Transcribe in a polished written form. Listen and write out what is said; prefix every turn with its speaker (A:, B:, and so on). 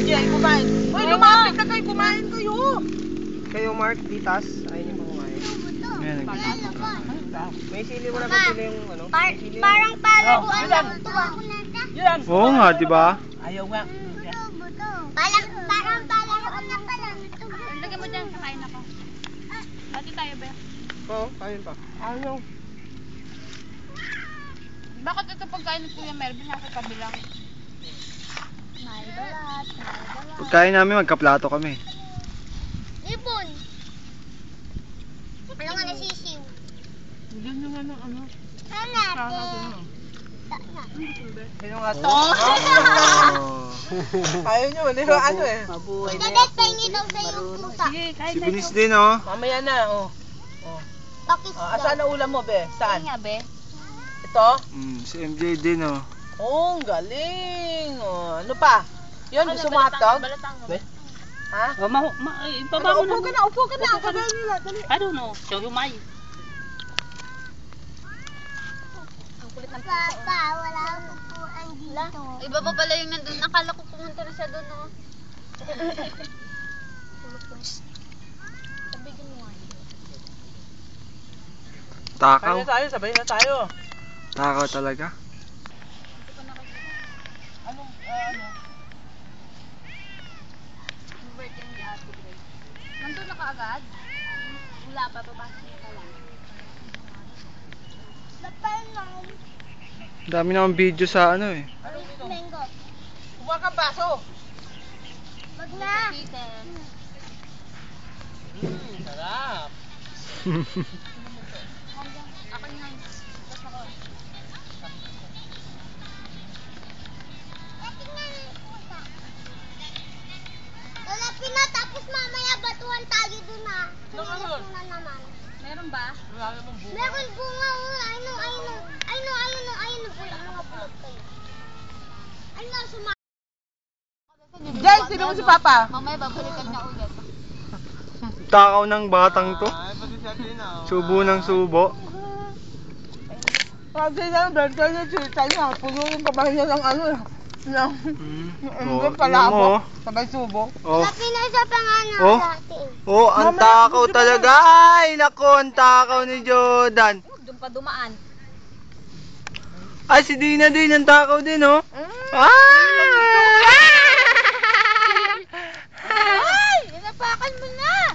A: MJ, kumain. Hoy, lumapit na kayo, kumain kayo.
B: Kayo, Mark, Titas, ayaw niyo pa kumain.
C: Ayan, nagtitip ka.
B: May sili mo na ba sila yung ano?
D: Parang palaruan lang ito ah.
A: Yan.
C: Oo nga, di ba?
A: Ayaw nga.
D: Parang palaruan na pala.
E: Lagyan mo dyan, kakain ako. Bati tayo, be.
B: Oo, kain pa.
A: Ayaw.
E: Bakit ito pagkain ni Kuya Melvin nasa kabilang?
D: May balat.
C: Pagkain namin, magkaplato kami.
D: Ibon. Ano nga nasisiw?
A: Diyan yung ano.
D: Hanapin.
A: Sino nga to?
C: Oh.
A: Ayaw nyo, hindi ba ano eh.
D: Dadet, pahingi daw sa iyong pusa.
A: Sige, kain
C: Si
A: na
C: Binis
A: ito.
C: din, oh.
A: Mamaya na, oh.
D: Bakit
A: Saan ang ulam mo, be? Saan?
E: Nga, be.
A: Ito?
C: Si MJ din, oh.
A: Oh, ang galing. Oh, ano pa? Yun, gusto mo hotdog? Be? Ha?
E: Ibaba mo na.
A: Upo ka na. Upo nila. Dali.
E: I don't know. Show you my. Ang kulit ng
D: Papa, wala akong upuan dito.
E: Iba pa pala yung nandun. Nakala ko pumunta na siya doon, no? Tabigin mo nga.
C: Takaw.
A: Sabay na tayo.
C: Takaw talaga.
A: Anong,
E: Birthday ni Ate Grace. Nandun na kaagad? Wala pa, papasok niya pa lang.
D: Lapal lang.
C: Dami naman video sa ano, eh.
D: Mango.
A: Kuha kang baso.
D: Wag na.
A: Sarap.
E: Ako na. Tapos ako.
D: Wala pinatapos mamaya batuhan tayo dun ah.
A: Naman.
D: Tumilas mo na naman.
E: Meron ba?
A: Wala namang bunga.
D: Meron bunga oh. Ayun. Pulak mga pulak kayo. Ano,
A: Jay, sino mo si Papa?
E: Mamaya babalikan niya ulit.
C: Takaw ng batang to. Subo ng subo.
A: Kasi na, birthday niya, chita niya. Puno yung kamay niya ng ano.
C: Oh,
A: Palabo.
C: mo.
A: Sabay subo.
C: Oh.
D: pinasa pa nga na
C: Oh.
D: dati.
C: Oh, ang takaw talaga. Ay, nako, ang takaw ni Jordan.
E: Doon pa dumaan.
C: Ay, si Dina din, ang takaw din, oh. Ah!
D: Ay! Inapakan mo na!